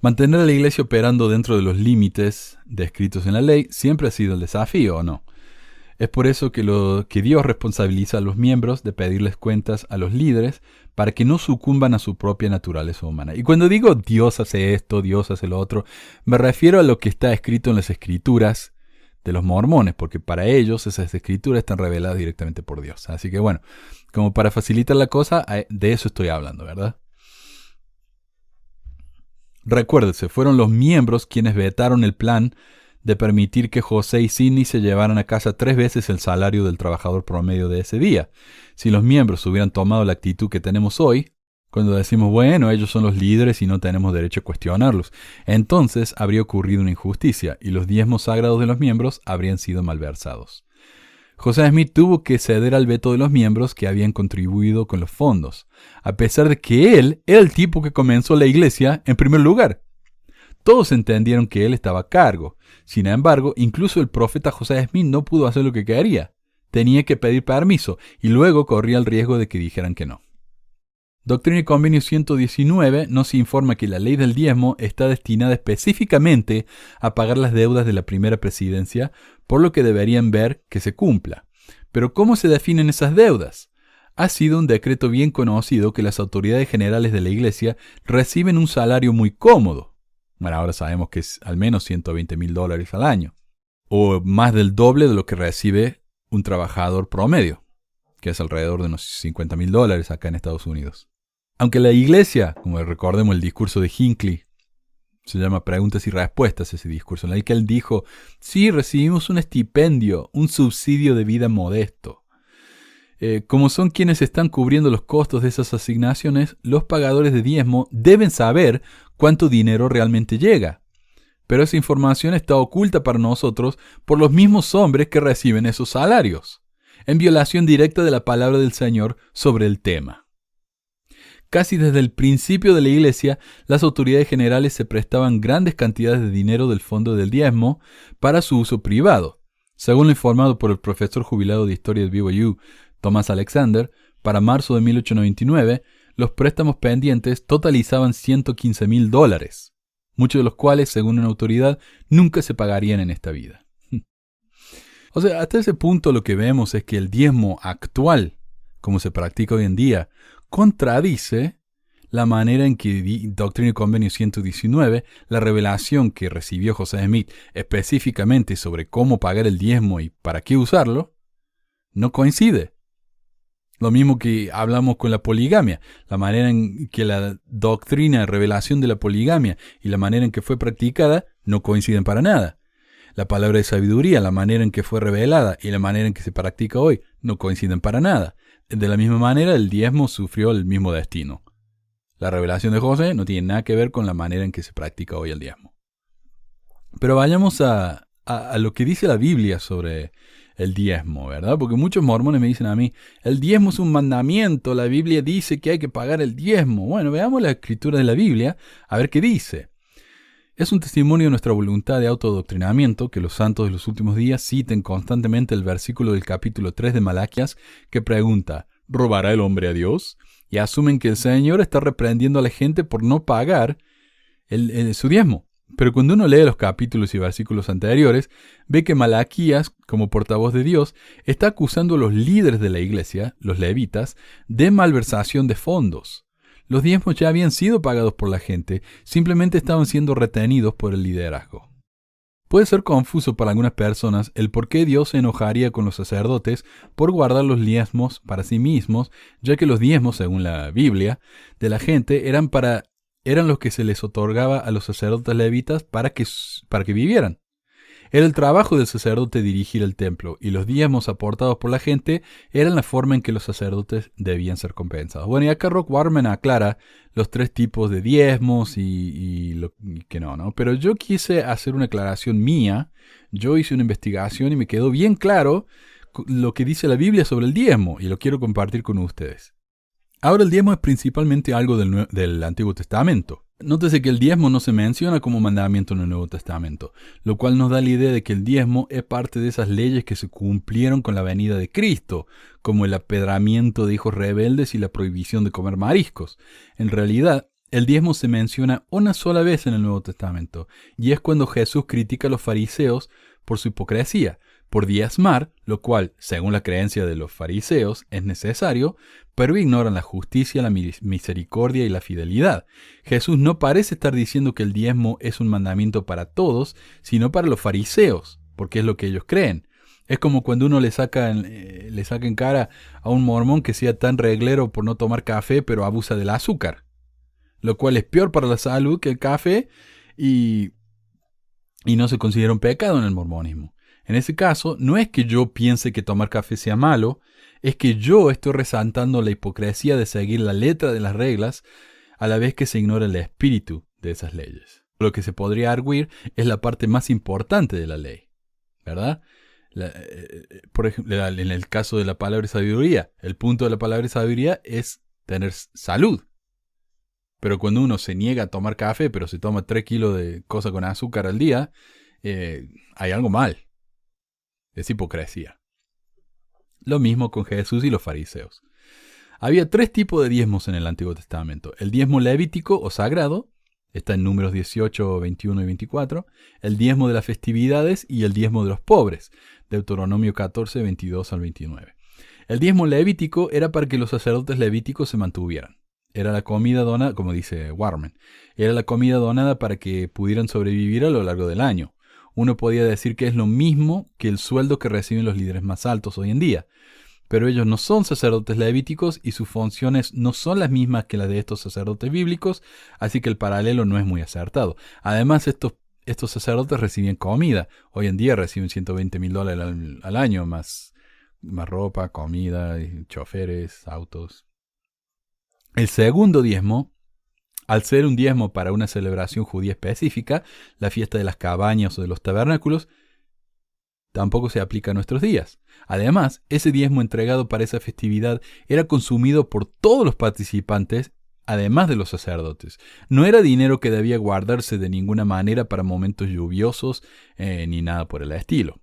Mantener a la iglesia operando dentro de los límites descritos en la ley siempre ha sido el desafío, ¿o no? Es por eso que Dios responsabiliza a los miembros de pedirles cuentas a los líderes para que no sucumban a su propia naturaleza humana. Y cuando digo Dios hace esto, Dios hace lo otro, me refiero a lo que está escrito en las escrituras de los mormones, porque para ellos esas escrituras están reveladas directamente por Dios. Así que bueno, como para facilitar la cosa, de eso estoy hablando, ¿verdad? Recuérdese, fueron los miembros quienes vetaron el plan de permitir que José y Sidney se llevaran a casa 3 veces el salario del trabajador promedio de ese día. Si los miembros hubieran tomado la actitud que tenemos hoy, cuando decimos, bueno, ellos son los líderes y no tenemos derecho a cuestionarlos, entonces habría ocurrido una injusticia y los diezmos sagrados de los miembros habrían sido malversados. José Smith tuvo que ceder al veto de los miembros que habían contribuido con los fondos, a pesar de que él era el tipo que comenzó la iglesia en primer lugar. Todos entendieron que él estaba a cargo. Sin embargo, incluso el profeta José Smith no pudo hacer lo que quería. Tenía que pedir permiso y luego corría el riesgo de que dijeran que no. Doctrina y Convenio 119 nos informa que la ley del diezmo está destinada específicamente a pagar las deudas de la primera presidencia, por lo que deberían ver que se cumpla. Pero ¿cómo se definen esas deudas? Ha sido un decreto bien conocido que las autoridades generales de la Iglesia reciben un salario muy cómodo. Bueno, ahora sabemos que es al menos $120,000 al año, o más del doble de lo que recibe un trabajador promedio, que es alrededor de unos $50,000 acá en Estados Unidos. Aunque la iglesia, como recordemos el discurso de Hinckley, se llama Preguntas y Respuestas ese discurso, en el que él dijo, sí, recibimos un estipendio, un subsidio de vida modesto. Como son quienes están cubriendo los costos de esas asignaciones, los pagadores de diezmo deben saber cuánto dinero realmente llega. Pero esa información está oculta para nosotros por los mismos hombres que reciben esos salarios, en violación directa de la palabra del Señor sobre el tema. Casi desde el principio de la iglesia, las autoridades generales se prestaban grandes cantidades de dinero del fondo del diezmo para su uso privado. Según lo informado por el profesor jubilado de historia de BYU, Thomas Alexander, para marzo de 1899, los préstamos pendientes totalizaban $115,000, muchos de los cuales, según una autoridad, nunca se pagarían en esta vida. O sea, hasta ese punto lo que vemos es que el diezmo actual, como se practica hoy en día, contradice la manera en que Doctrina y Convenio 119, la revelación que recibió José Smith específicamente sobre cómo pagar el diezmo y para qué usarlo, no coincide. Lo mismo que hablamos con la poligamia, la manera en que la doctrina, revelación de la poligamia y la manera en que fue practicada no coinciden para nada. La palabra de sabiduría, la manera en que fue revelada y la manera en que se practica hoy no coinciden para nada. De la misma manera, el diezmo sufrió el mismo destino. La revelación de José no tiene nada que ver con la manera en que se practica hoy el diezmo. Pero vayamos a lo que dice la Biblia sobre el diezmo, ¿verdad? Porque muchos mormones me dicen a mí, el diezmo es un mandamiento, la Biblia dice que hay que pagar el diezmo. Bueno, veamos la escritura de la Biblia, a ver qué dice. Es un testimonio de nuestra voluntad de autodoctrinamiento que los santos de los últimos días citen constantemente el versículo del capítulo 3 de Malaquías que pregunta, ¿robará el hombre a Dios? Y asumen que el Señor está reprendiendo a la gente por no pagar su diezmo. Pero cuando uno lee los capítulos y versículos anteriores, ve que Malaquías, como portavoz de Dios, está acusando a los líderes de la iglesia, los levitas, de malversación de fondos. Los diezmos ya habían sido pagados por la gente, simplemente estaban siendo retenidos por el liderazgo. Puede ser confuso para algunas personas el por qué Dios se enojaría con los sacerdotes por guardar los diezmos para sí mismos, ya que los diezmos, según la Biblia, de la gente eran los que se les otorgaba a los sacerdotes levitas para que vivieran. Era el trabajo del sacerdote dirigir el templo, y los diezmos aportados por la gente eran la forma en que los sacerdotes debían ser compensados. Bueno, y acá Rock Warman aclara los 3 tipos de diezmos y que no. Pero yo quise hacer una aclaración mía, yo hice una investigación y me quedó bien claro lo que dice la Biblia sobre el diezmo, y lo quiero compartir con ustedes. Ahora el diezmo es principalmente algo del Antiguo Testamento. Nótese que el diezmo no se menciona como mandamiento en el Nuevo Testamento, lo cual nos da la idea de que el diezmo es parte de esas leyes que se cumplieron con la venida de Cristo, como el apedramiento de hijos rebeldes y la prohibición de comer mariscos. En realidad, El diezmo se menciona una sola vez en el Nuevo Testamento, y es cuando Jesús critica a los fariseos por su hipocresía, por diezmar, lo cual, según la creencia de los fariseos, es necesario, pero ignoran la justicia, la misericordia y la fidelidad. Jesús no parece estar diciendo que el diezmo es un mandamiento para todos, sino para los fariseos, porque es lo que ellos creen. Es como cuando uno le saca en cara a un mormón que sea tan reglero por no tomar café, pero abusa del azúcar, lo cual es peor para la salud que el café y no se considera un pecado en el mormonismo. En ese caso, no es que yo piense que tomar café sea malo, es que yo estoy resaltando la hipocresía de seguir la letra de las reglas a la vez que se ignora el espíritu de esas leyes. Lo que se podría arguir es la parte más importante de la ley, ¿verdad? Por ejemplo, en el caso de la palabra de sabiduría, el punto de la palabra de sabiduría es tener salud. Pero cuando uno se niega a tomar café, pero se toma 3 kilos de cosa con azúcar al día, hay algo mal. Es hipocresía. Lo mismo con Jesús y los fariseos. Había 3 tipos de diezmos en el Antiguo Testamento. El diezmo levítico o sagrado, está en Números 18, 21 y 24. El diezmo de las festividades y el diezmo de los pobres, Deuteronomio 14, 22 al 29. El diezmo levítico era para que los sacerdotes levíticos se mantuvieran. Era la comida donada, como dice Warman, era la comida donada para que pudieran sobrevivir a lo largo del año. Uno podía decir que es lo mismo que el sueldo que reciben los líderes más altos hoy en día. Pero ellos no son sacerdotes levíticos y sus funciones no son las mismas que las de estos sacerdotes bíblicos, así que el paralelo no es muy acertado. Además, estos sacerdotes recibían comida. Hoy en día reciben $120,000 al año, más ropa, comida, choferes, autos. El segundo diezmo, al ser un diezmo para una celebración judía específica, la fiesta de las cabañas o de los tabernáculos, tampoco se aplica a nuestros días. Además, ese diezmo entregado para esa festividad era consumido por todos los participantes, además de los sacerdotes. No era dinero que debía guardarse de ninguna manera para momentos lluviosos ni nada por el estilo.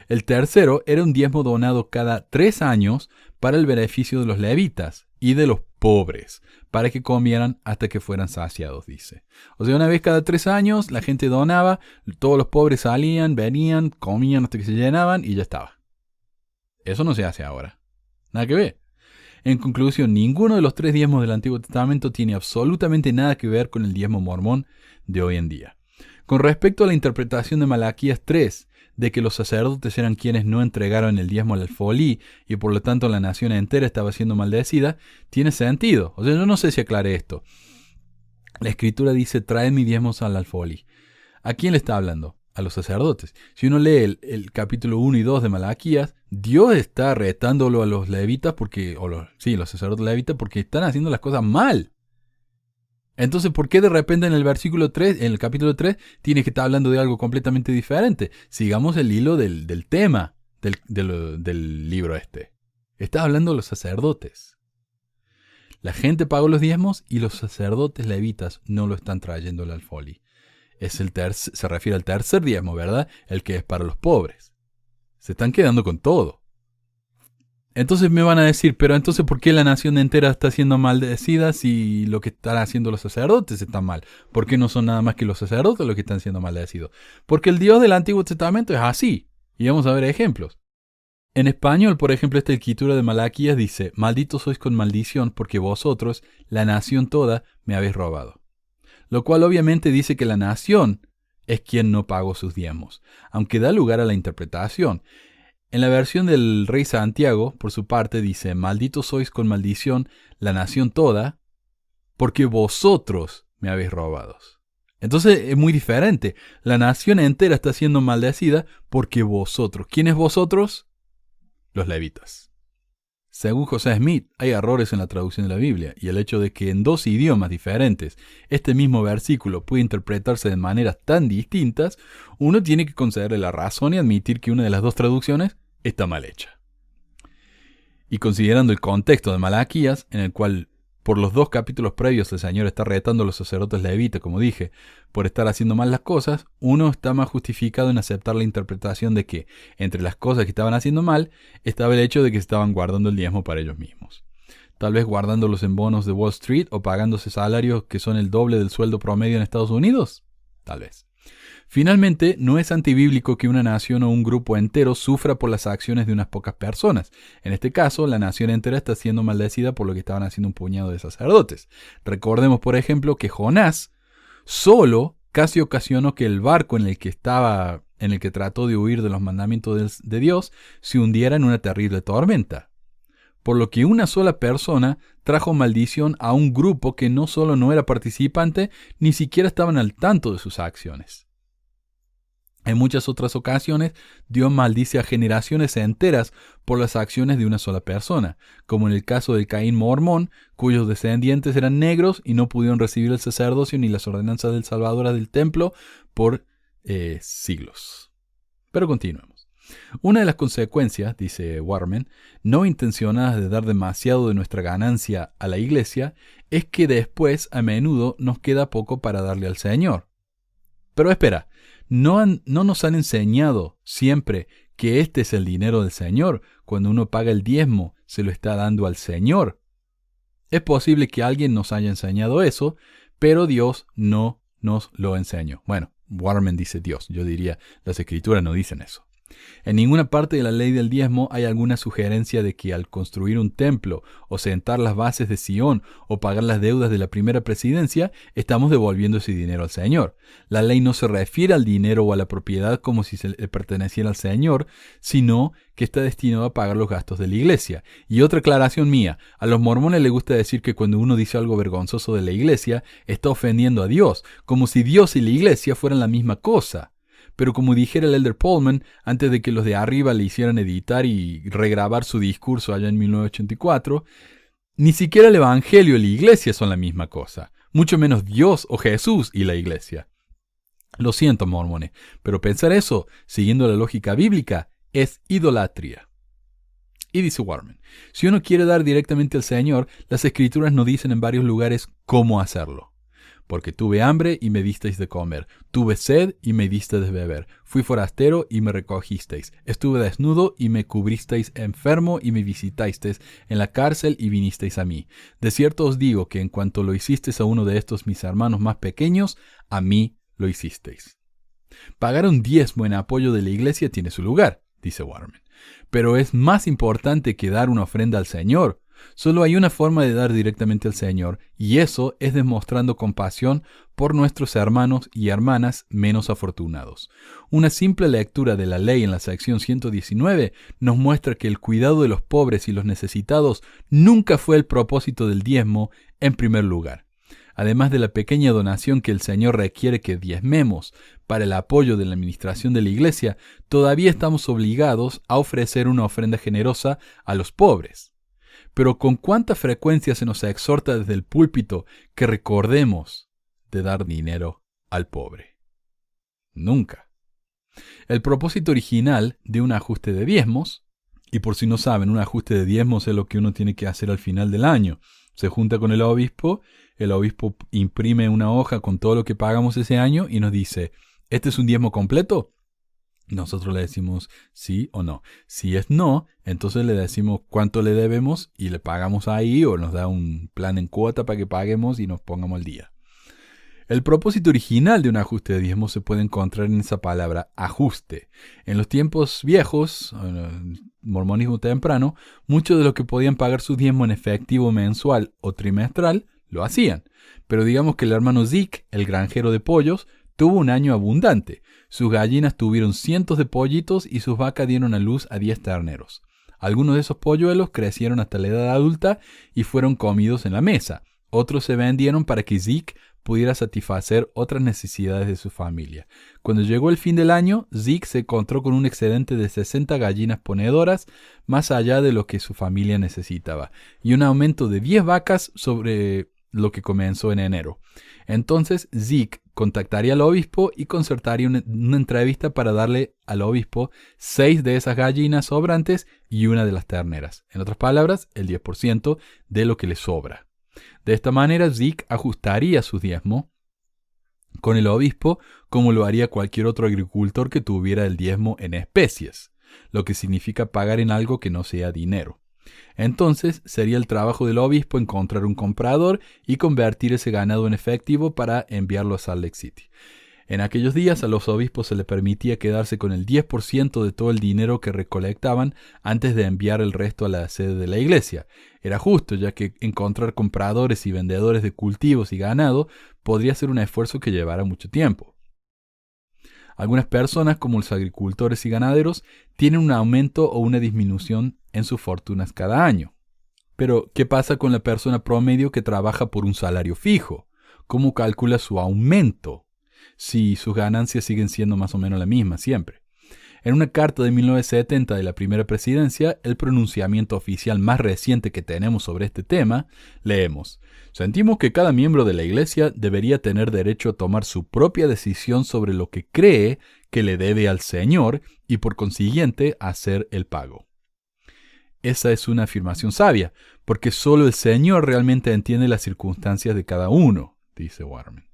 El tercero era un diezmo donado cada 3 años para el beneficio de los levitas y de los pobres, para que comieran hasta que fueran saciados, dice. O sea, una vez cada 3 años la gente donaba, todos los pobres salían, venían, comían hasta que se llenaban y ya estaba. Eso no se hace ahora. Nada que ver. En conclusión, ninguno de los 3 diezmos del Antiguo Testamento tiene absolutamente nada que ver con el diezmo mormón de hoy en día. Con respecto a la interpretación de Malaquías 3, de que los sacerdotes eran quienes no entregaron el diezmo al alfolí y por lo tanto la nación entera estaba siendo maldecida, tiene sentido. O sea, yo no sé si aclaré esto. La escritura dice, traed mis diezmos al alfolí. ¿A quién le está hablando? A los sacerdotes. Si uno lee el capítulo 1 y 2 de Malaquías, Dios está retándolo a los levitas los sacerdotes levitas porque están haciendo las cosas mal. Entonces, ¿por qué de repente en el versículo 3, en el capítulo 3, tiene que estar hablando de algo completamente diferente? Sigamos el hilo del tema del libro este. Está hablando de los sacerdotes. La gente pagó los diezmos y los sacerdotes levitas no lo están trayendo al alfolí. Se refiere al tercer diezmo, ¿verdad? El que es para los pobres. Se están quedando con todo. Entonces me van a decir, pero entonces ¿por qué la nación entera está siendo maldecida si lo que están haciendo los sacerdotes está mal? ¿Por qué no son nada más que los sacerdotes los que están siendo maldecidos? Porque el Dios del Antiguo Testamento es así. Y vamos a ver ejemplos. En español, por ejemplo, esta escritura de Malaquías dice, malditos sois con maldición porque vosotros, la nación toda, me habéis robado. Lo cual obviamente dice que la nación es quien no pagó sus diezmos, aunque da lugar a la interpretación. En la versión del rey Santiago, por su parte, dice, malditos sois con maldición la nación toda, porque vosotros me habéis robado. Entonces es muy diferente. La nación entera está siendo maldecida porque vosotros. ¿Quiénes vosotros? Los levitas. Según José Smith, hay errores en la traducción de la Biblia, y el hecho de que en 2 idiomas diferentes este mismo versículo puede interpretarse de maneras tan distintas, uno tiene que concederle la razón y admitir que una de las 2 traducciones está mal hecha. Y considerando el contexto de Malaquías, en el cual por los 2 capítulos previos el Señor está retando a los sacerdotes levitas, como dije, por estar haciendo mal las cosas, uno está más justificado en aceptar la interpretación de que, entre las cosas que estaban haciendo mal, estaba el hecho de que estaban guardando el diezmo para ellos mismos. Tal vez guardándolos en bonos de Wall Street o pagándose salarios que son el doble del sueldo promedio en Estados Unidos. Tal vez. Finalmente, no es antibíblico que una nación o un grupo entero sufra por las acciones de unas pocas personas. En este caso, la nación entera está siendo maldecida por lo que estaban haciendo un puñado de sacerdotes. Recordemos, por ejemplo, que Jonás solo casi ocasionó que el barco en el que trató de huir de los mandamientos de Dios, se hundiera en una terrible tormenta. Por lo que una sola persona trajo maldición a un grupo que no solo no era participante, ni siquiera estaban al tanto de sus acciones. En muchas otras ocasiones, Dios maldice a generaciones enteras por las acciones de una sola persona, como en el caso del Caín mormón, cuyos descendientes eran negros y no pudieron recibir el sacerdocio ni las ordenanzas del Salvador del templo por siglos. Pero continuemos. Una de las consecuencias, dice Warman, no intencionadas de dar demasiado de nuestra ganancia a la iglesia, es que después a menudo nos queda poco para darle al Señor. Pero espera, ¿no nos han enseñado siempre que este es el dinero del Señor? Cuando uno paga el diezmo, se lo está dando al Señor. Es posible que alguien nos haya enseñado eso, pero Dios no nos lo enseñó. Bueno, Warman dice Dios, yo diría, las Escrituras no dicen eso. En ninguna parte de la ley del diezmo hay alguna sugerencia de que al construir un templo o sentar las bases de Sion o pagar las deudas de la primera presidencia, estamos devolviendo ese dinero al Señor. La ley no se refiere al dinero o a la propiedad como si se le perteneciera al Señor, sino que está destinado a pagar los gastos de la iglesia. Y otra aclaración mía, a los mormones les gusta decir que cuando uno dice algo vergonzoso de la iglesia, está ofendiendo a Dios, como si Dios y la iglesia fueran la misma cosa. Pero como dijera el Elder Pullman, antes de que los de arriba le hicieran editar y regrabar su discurso allá en 1984, ni siquiera el Evangelio y la iglesia son la misma cosa, mucho menos Dios o Jesús y la iglesia. Lo siento, mormones, pero pensar eso, siguiendo la lógica bíblica, es idolatría. Y dice Warman, si uno quiere dar directamente al Señor, las Escrituras nos dicen en varios lugares cómo hacerlo. Porque tuve hambre y me disteis de comer, tuve sed y me disteis de beber, fui forastero y me recogisteis, estuve desnudo y me cubristeis, enfermo y me visitasteis, en la cárcel y vinisteis a mí. De cierto os digo que en cuanto lo hicisteis a uno de estos mis hermanos más pequeños, a mí lo hicisteis. Pagar un diezmo en apoyo de la iglesia tiene su lugar, dice Warman, pero es más importante que dar una ofrenda al Señor. Solo hay una forma de dar directamente al Señor, y eso es demostrando compasión por nuestros hermanos y hermanas menos afortunados. Una simple lectura de la ley en la sección 119 nos muestra que el cuidado de los pobres y los necesitados nunca fue el propósito del diezmo en primer lugar. Además de la pequeña donación que el Señor requiere que diezmemos para el apoyo de la administración de la iglesia, todavía estamos obligados a ofrecer una ofrenda generosa a los pobres. Pero ¿con cuánta frecuencia se nos exhorta desde el púlpito que recordemos de dar dinero al pobre? Nunca. El propósito original de un ajuste de diezmos, y por si no saben, un ajuste de diezmos es lo que uno tiene que hacer al final del año. Se junta con el obispo imprime una hoja con todo lo que pagamos ese año y nos dice, ¿este es un diezmo completo? Nosotros le decimos sí o no. Si es no, entonces le decimos cuánto le debemos y le pagamos ahí o nos da un plan en cuota para que paguemos y nos pongamos al día. El propósito original de un ajuste de diezmo se puede encontrar en esa palabra ajuste. En los tiempos viejos, en el mormonismo temprano, muchos de los que podían pagar su diezmo en efectivo mensual o trimestral lo hacían. Pero digamos que el hermano Zeke, el granjero de pollos, tuvo un año abundante. Sus gallinas tuvieron cientos de pollitos y sus vacas dieron a luz a 10 terneros. Algunos de esos polluelos crecieron hasta la edad adulta y fueron comidos en la mesa. Otros se vendieron para que Zeke pudiera satisfacer otras necesidades de su familia. Cuando llegó el fin del año, Zeke se encontró con un excedente de 60 gallinas ponedoras, más allá de lo que su familia necesitaba, y un aumento de 10 vacas sobre lo que comenzó en enero. Entonces Zeke contactaría al obispo y concertaría una entrevista para darle al obispo 6 de esas gallinas sobrantes y una de las terneras. En otras palabras, el 10% de lo que le sobra. De esta manera Zeke ajustaría su diezmo con el obispo como lo haría cualquier otro agricultor que tuviera el diezmo en especies, lo que significa pagar en algo que no sea dinero. Entonces sería el trabajo del obispo encontrar un comprador y convertir ese ganado en efectivo para enviarlo a Salt Lake City. En aquellos días a los obispos se les permitía quedarse con el 10% de todo el dinero que recolectaban antes de enviar el resto a la sede de la iglesia. Era justo, ya que encontrar compradores y vendedores de cultivos y ganado podría ser un esfuerzo que llevara mucho tiempo. Algunas personas, como los agricultores y ganaderos, tienen un aumento o una disminución en sus fortunas cada año. Pero, ¿qué pasa con la persona promedio que trabaja por un salario fijo? ¿Cómo calcula su aumento si sus ganancias siguen siendo más o menos la misma siempre? En una carta de 1970 de la primera presidencia, el pronunciamiento oficial más reciente que tenemos sobre este tema, leemos: sentimos que cada miembro de la Iglesia debería tener derecho a tomar su propia decisión sobre lo que cree que le debe al Señor y por consiguiente hacer el pago. Esa es una afirmación sabia, porque solo el Señor realmente entiende las circunstancias de cada uno, dice Waterman.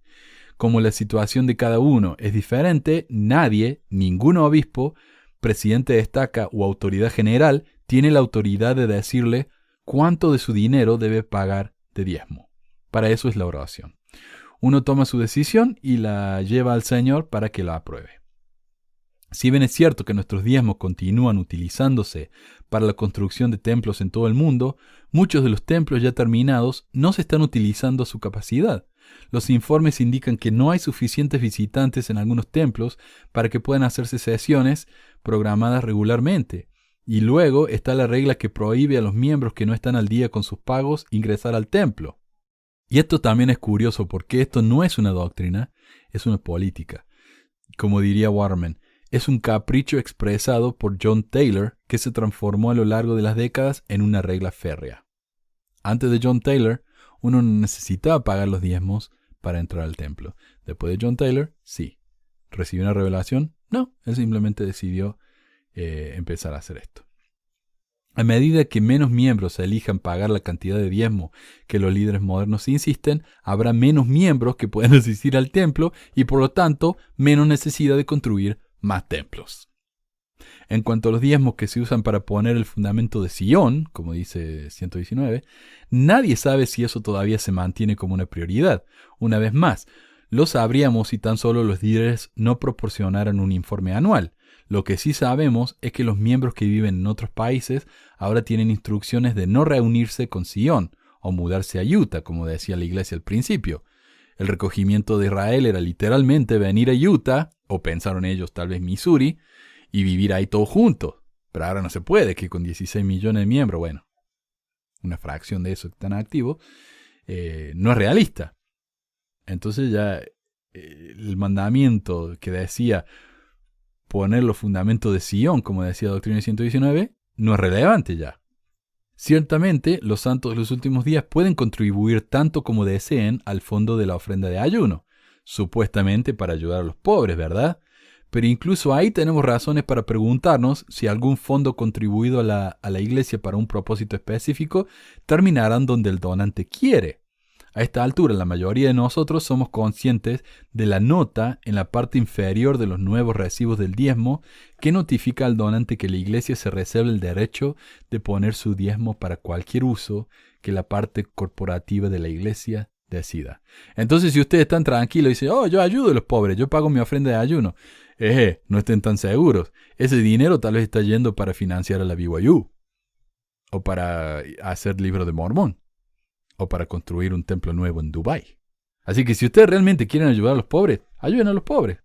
Como la situación de cada uno es diferente, nadie, ningún obispo, presidente de estaca o autoridad general tiene la autoridad de decirle cuánto de su dinero debe pagar de diezmo. Para eso es la oración. Uno toma su decisión y la lleva al Señor para que la apruebe. Si bien es cierto que nuestros diezmos continúan utilizándose para la construcción de templos en todo el mundo, muchos de los templos ya terminados no se están utilizando a su capacidad. Los informes indican que no hay suficientes visitantes en algunos templos para que puedan hacerse sesiones programadas regularmente. Y luego está la regla que prohíbe a los miembros que no están al día con sus pagos ingresar al templo. Y esto también es curioso porque esto no es una doctrina, es una política. Como diría Waterman, es un capricho expresado por John Taylor que se transformó a lo largo de las décadas en una regla férrea. Antes de John Taylor, uno no necesitaba pagar los diezmos para entrar al templo. Después de John Taylor, sí. ¿Recibió una revelación? No, él simplemente decidió empezar a hacer esto. A medida que menos miembros elijan pagar la cantidad de diezmo que los líderes modernos insisten, habrá menos miembros que puedan asistir al templo y por lo tanto menos necesidad de construir más templos. En cuanto a los diezmos que se usan para poner el fundamento de Sion, como dice 119, nadie sabe si eso todavía se mantiene como una prioridad. Una vez más, lo sabríamos si tan solo los líderes no proporcionaran un informe anual. Lo que sí sabemos es que los miembros que viven en otros países ahora tienen instrucciones de no reunirse con Sion o mudarse a Utah, como decía la iglesia al principio. El recogimiento de Israel era literalmente venir a Utah, o pensaron ellos tal vez Missouri, y vivir ahí todos juntos. Pero ahora no se puede, que con 16 millones de miembros, bueno, una fracción de eso que están activos, no es realista. Entonces ya el mandamiento que decía poner los fundamentos de Sion, como decía Doctrina 119, no es relevante ya. Ciertamente, los santos de los últimos días pueden contribuir tanto como deseen al fondo de la ofrenda de ayuno, supuestamente para ayudar a los pobres, ¿verdad? Pero incluso ahí tenemos razones para preguntarnos si algún fondo contribuido a la iglesia para un propósito específico terminará donde el donante quiere. A esta altura, la mayoría de nosotros somos conscientes de la nota en la parte inferior de los nuevos recibos del diezmo que notifica al donante que la iglesia se reserva el derecho de poner su diezmo para cualquier uso que la parte corporativa de la iglesia decida. Entonces, si ustedes están tranquilos y dicen, yo ayudo a los pobres, yo pago mi ofrenda de ayuno, no estén tan seguros. Ese dinero tal vez está yendo para financiar a la BYU, o para hacer libro de Mormón, o para construir un templo nuevo en Dubái. Así que si ustedes realmente quieren ayudar a los pobres, ayuden a los pobres.